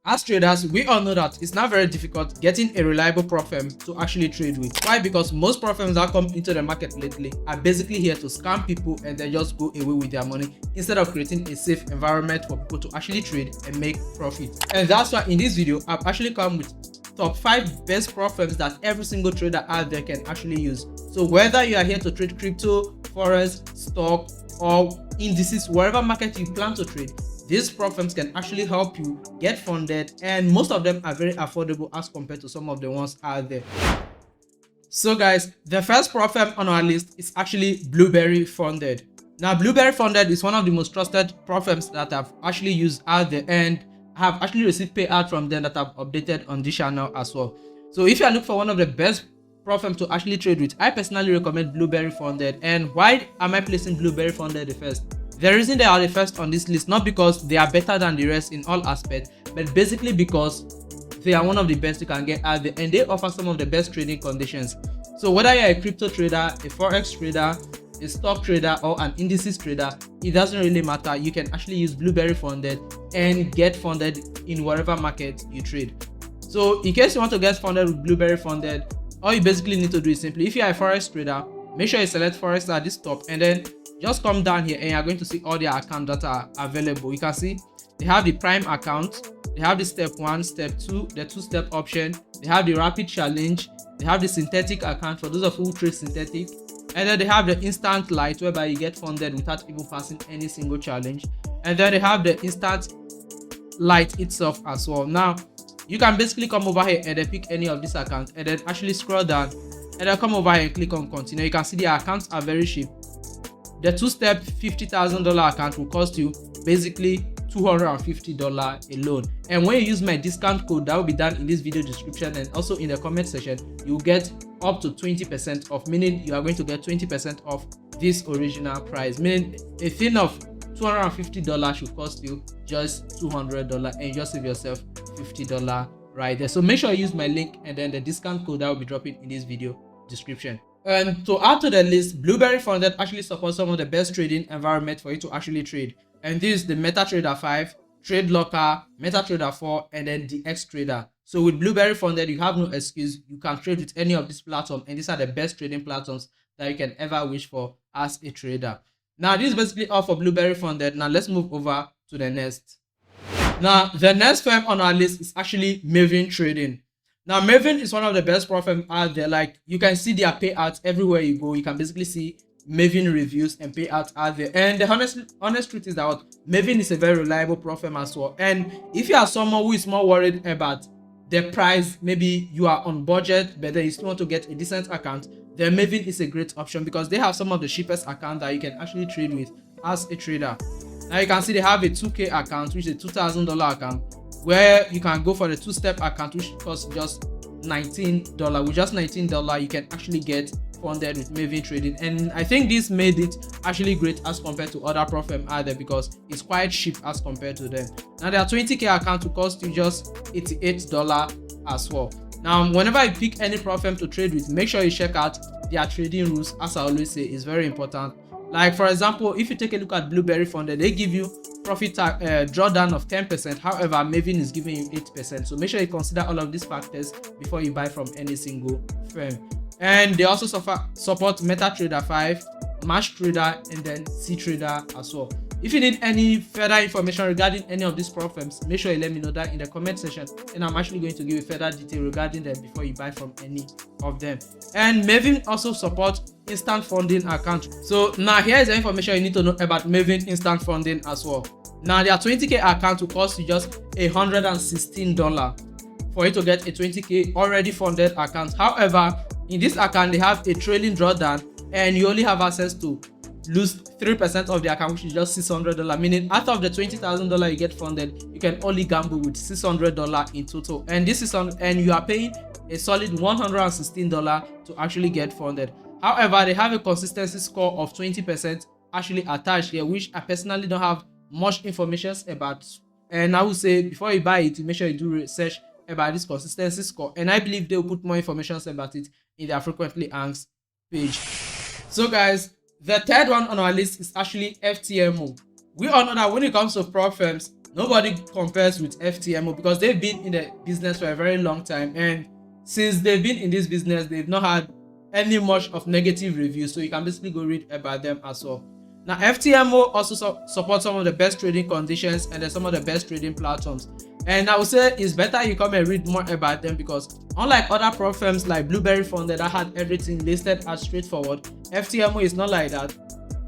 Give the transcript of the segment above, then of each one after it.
As traders, we all know that it's not very difficult getting a reliable prop firm to actually trade with. Why? Because most prop firms that come into the market lately are basically here to scam people and then just go away with their money instead of creating a safe environment for people to actually trade and make profit. And that's why in this video, I've actually come with top 5 best prop firms that every single trader out there can actually use. So whether you are here to trade crypto, forex, stock, or indices, wherever market you plan to trade, these prop firms can actually help you get funded, and most of them are very affordable as compared to some of the ones out there. So guys, the first prop firm on our list is actually Blueberry Funded. Now Blueberry Funded is one of the most trusted prop firms that I've actually used out there, and I have actually received payout from them that I've updated on this channel as well. So if you are looking for one of the best prop firms to actually trade with, I personally recommend Blueberry Funded. And why am I placing Blueberry Funded the first? The reason they are the first on this list, not because they are better than the rest in all aspects, but basically because they are one of the best you can get out there, and they offer some of the best trading conditions. So whether you're a crypto trader, a forex trader, a stock trader, or an indices trader, it doesn't really matter. You can actually use Blueberry Funded and get funded in whatever market you trade. So in case you want to get funded with Blueberry Funded, all you basically need to do is simply, if you're a forex trader, make sure you select forex at this top, and then just come down here and you're going to see all their accounts that are available. You can see they have the prime account, they have the step 1, step 2, the 2-step option, they have the rapid challenge, they have the synthetic account for those of you who trade synthetic, and then they have the instant light whereby you get funded without even passing any single challenge, and then they have the instant light itself as well. Now you can basically come over here and then pick any of these accounts and then actually scroll down and then come over here and click on continue. You can see the accounts are very cheap. The 2-step $50,000 account will cost you basically $250 alone, and when you use my discount code that will be down in this video description and also in the comment section, you get up to 20% off, meaning you are going to get 20% off this original price, meaning a thing of $250 should cost you just $200, and you just save yourself $50 right there. So make sure you use my link and then the discount code that will be dropping in this video description. And to add to the list, Blueberry Funded actually supports some of the best trading environment for you to actually trade. And this is the MetaTrader 5, Trade Locker, MetaTrader 4, and then the X Trader. So with Blueberry Funded, you have no excuse. You can trade with any of these platforms, and these are the best trading platforms that you can ever wish for as a trader. Now, this is basically all for Blueberry Funded. Now, let's move over to the next. Now, the next firm on our list is actually Maven Trading. Now, Maven is one of the best prop firms out there. Like, you can see their payouts everywhere you go. You can basically see Maven reviews and payouts out there. And the honest truth is that Maven is a very reliable prop firm as well. And if you are someone who is more worried about the price, maybe you are on budget, but then you still want to get a decent account, then Maven is a great option because they have some of the cheapest accounts that you can actually trade with as a trader. Now, you can see they have a 2K account, which is a $2,000 account, where you can go for the 2-step account, which costs just $19. With just $19, you can actually get funded with Maven Trading, and I think this made it actually great as compared to other prop firms out there because it's quite cheap as compared to them. Now, their 20K account will cost you just $88 as well. Now, whenever you pick any prop firm to trade with, make sure you check out their trading rules. As I always say, it's very important. Like, for example, if you take a look at Blueberry Funded, they give you profit drawdown of 10%. However, Maven is giving you 8%. So make sure you consider all of these factors before you buy from any single firm. And they also support MetaTrader 5, Mash Trader, and then C Trader as well. If you need any further information regarding any of these prop firms, make sure you let me know that in the comment section, and I'm actually going to give you further detail regarding them before you buy from any of them. And Maven also supports instant funding account. So now here is the information you need to know about Maven instant funding as well. Now, their 20K account will cost you just $116 for you to get a 20K already funded account. However, in this account, they have a trailing drawdown, and you only have access to lose 3% of the account, which is just $600, meaning out of the $20,000 you get funded, you can only gamble with $600 in total, and this is and you are paying a solid $116 to actually get funded. However, they have a consistency score of 20% actually attached here, which I personally don't have much information about, and I would say before you buy it, make sure you do research about this consistency score, and I believe they will put more information about it in their frequently asked page. So guys, the third one on our list is actually FTMO. We all know that when it comes to prop firms, nobody compares with FTMO because they've been in the business for a very long time, and since they've been in this business, they've not had any much of negative reviews. So you can basically go read about them as well. Now, FTMO also supports some of the best trading conditions and then some of the best trading platforms. And I would say it's better you come and read more about them, because unlike other prop firms like Blueberry Funded that had everything listed as straightforward, FTMO is not like that.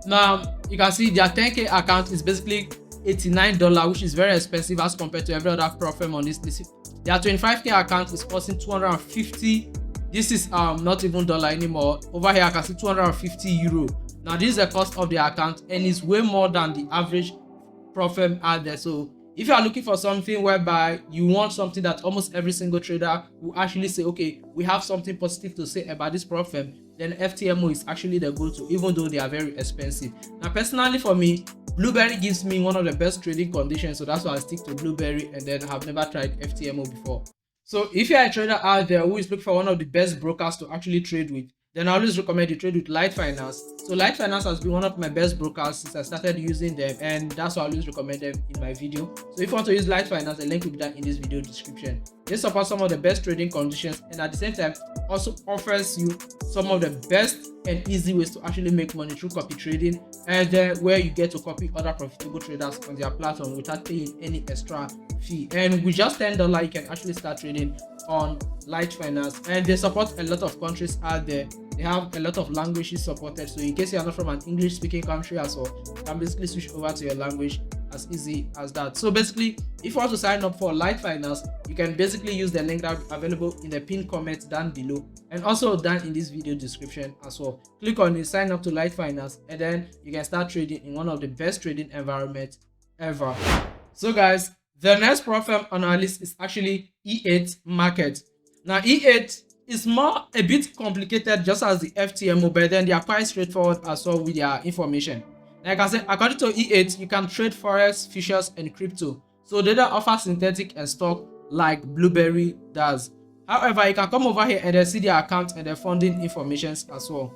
Now, you can see their 10K account is basically $89, which is very expensive as compared to every other prop firm on this list. Their 25K account is costing 250. This is not even dollar anymore. Over here I can see 250 euro. Now this is the cost of the account, and it's way more than the average prop firm out there. So if you are looking for something whereby you want something that almost every single trader will actually say, okay, we have something positive to say about this prop firm, then FTMO is actually the go-to, even though they are very expensive. Now personally for me, Blueberry gives me one of the best trading conditions, so that's why I stick to Blueberry, and then I've never tried FTMO before. So if you're a trader out there who is looking for one of the best brokers to actually trade with, then I always recommend you trade with Light Finance. So Light Finance has been one of my best brokers since I started using them, and that's why I always recommend them in my video. So if you want to use Light Finance, the link will be down in this video description. They support some of the best trading conditions, and at the same time also offers you some of the best and easy ways to actually make money through copy trading, and then where you get to copy other profitable traders on their platform without paying any extra fee. And with just $10 you can actually start trading on Light Finance, and they support a lot of countries out there. They have a lot of languages supported, so in case you are not from an English speaking country as well, you can basically switch over to your language as easy as that. So basically, if you want to sign up for Light Finance, you can basically use the link that is available in the pinned comment down below, and also down in this video description as well. Click on it, sign up to Light Finance, and then you can start trading in one of the best trading environments ever. So guys, the next prop firm on our list is actually E8 Market. Now E8 is a bit complicated just as the FTMO, but then they are quite straightforward as well with their information. Like I said, according to E8, you can trade forex, futures, and crypto. So they don't offer synthetic and stock like Blueberry does. However, you can come over here and then see their account and their funding information as well.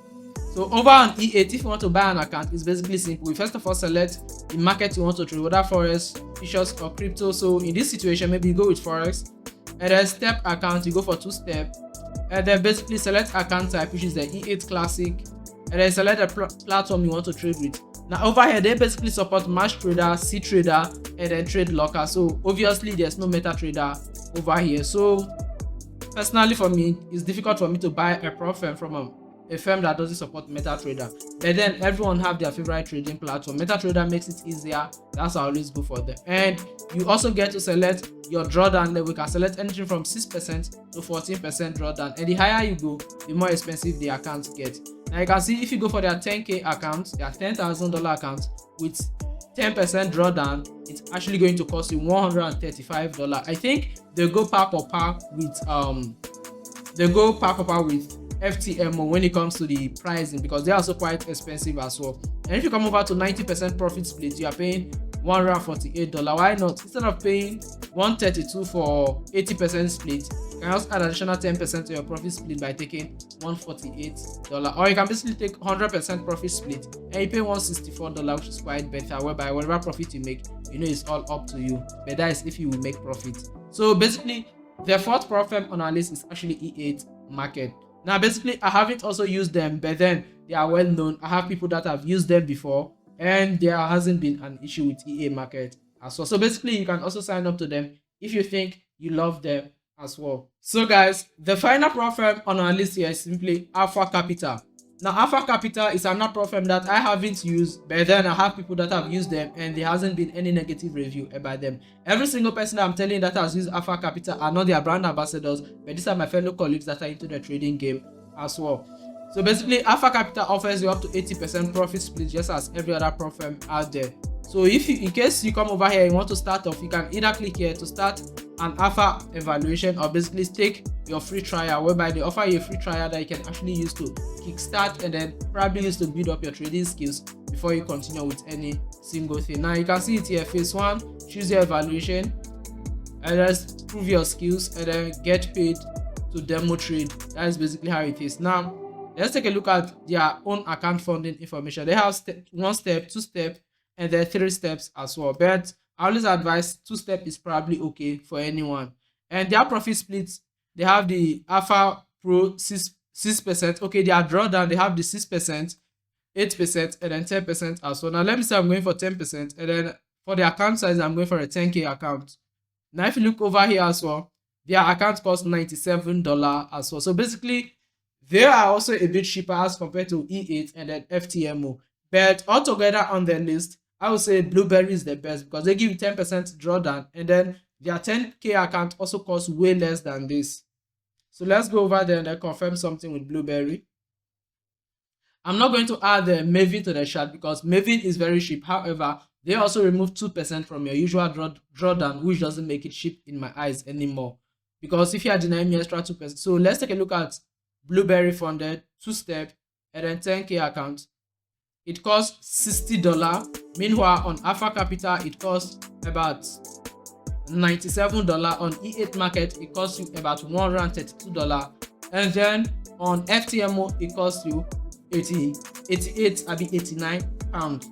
So over on E8, if you want to buy an account, it's basically simple. You first of all select the market you want to trade, whether forex, futures, or crypto. So in this situation, maybe you go with forex, and then step account, you go for 2-step, and then basically select account type, which is the E8 Classic, and then select the platform you want to trade with. Now over here, they basically support MaxTrader, CTrader, and then Trade Locker. So obviously there's no MetaTrader over here. So personally for me, it's difficult for me to buy a prop firm from a firm that doesn't support MetaTrader. But then everyone have their favorite trading platform. MetaTrader makes it easier. That's why I always go for them. And you also get to select your drawdown level. You can select anything from 6% to 14% drawdown. And the higher you go, the more expensive the accounts get. Now you can see if you go for their 10K account, their $10,000 account with 10% drawdown, it's actually going to cost you $135. I think they go par for par with FTMO when it comes to the pricing, because they are also quite expensive as well. And if you come over to 90% profit split, you are paying $148. Why not? Instead of paying $132 for 80% split, you can also add additional 10% to your profit split by taking $148. Or you can basically take 100% profit split and you pay $164, which is quite better, whereby whatever profit you make, you know it's all up to you. But that is if you will make profit. So basically, the fourth prop firm on our list is actually E8 Market. Now basically, I haven't also used them, but then they are well known. I have people that have used them before, and there hasn't been an issue with E8 Market as well. So basically, you can also sign up to them if you think you love them as well. So guys, the final prop firm on our list here is simply Alpha Capital. Now Alpha Capital is another prop firm that I haven't used, but then I have people that have used them and there hasn't been any negative review about them. Every single person that I'm telling that has used Alpha Capital are not their brand ambassadors, but these are my fellow colleagues that are into the trading game as well. So basically, Alpha Capital offers you up to 80% profit split, just as every other prop firm out there. So if you, in case you come over here and you want to start off, you can either click here to start an alpha evaluation, or basically take your free trial, whereby they offer you a free trial that you can actually use to kickstart and then probably use to build up your trading skills before you continue with any single thing. Now you can see it here, phase 1, choose your evaluation, and just prove your skills, and then get paid to demo trade. That is basically how it is. Now let's take a look at their own account funding information. They have 1 step, 2 step, and then 3 steps as well. But I always advise two-step is probably okay for anyone. And their profit splits, they have the Alpha Pro 6%. Okay, their drawdown, they have the 6%, 8%, and then 10% as well. Now let me say I'm going for 10%, and then for the account size, I'm going for a 10K account. Now if you look over here as well, their account costs $97 as well. So basically, they are also a bit cheaper as compared to E8 and then FTMO. But altogether on their list, I would say Blueberry is the best because they give you 10% drawdown, and then their 10K account also costs way less than this. So let's go over there and then confirm something with Blueberry. I'm not going to add the Maven to the chart because Maven is very cheap. However, they also remove 2% from your usual drawdown, which doesn't make it cheap in my eyes anymore. Because if you are denying me extra 2%. So let's take a look at Blueberry funded, two-step, and then 10K account. It costs $60. Meanwhile, on Alpha Capital, it costs about $97. On E8 market, it costs you about $132. And then on FTMO, it costs you 88, I mean 89 pound,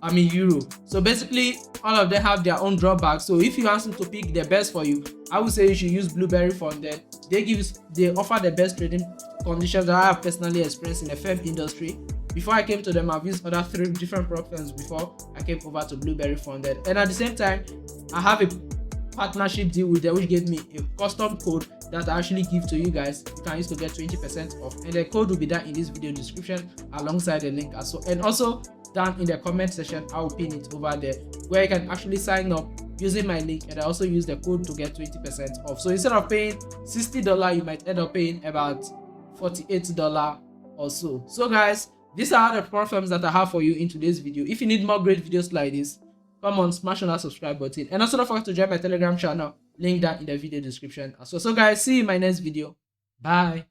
I mean euro. So basically, all of them have their own drawbacks. So if you want to pick the best for you, I would say you should use Blueberry funded. They offer the best trading conditions that I have personally experienced in the firm industry. Before I came to them, I've used other 3 different Propfirms before I came over to Blueberry funded. And at the same time, I have a partnership deal with them, which gave me a custom code that I actually give to you guys. You can use to get 20% off, and the code will be down in this video description alongside the link as well. And also down in the comment section, I will pin it over there where you can actually sign up using my link, and I also use the code to get 20% off. So instead of paying $60, you might end up paying about $48 or so. So guys, these are the Propfirms that I have for you in today's video. If you need more great videos like this, come on, smash on that subscribe button, and also don't forget to join my Telegram channel, link down in the video description as well. So guys, see you in my next video. Bye.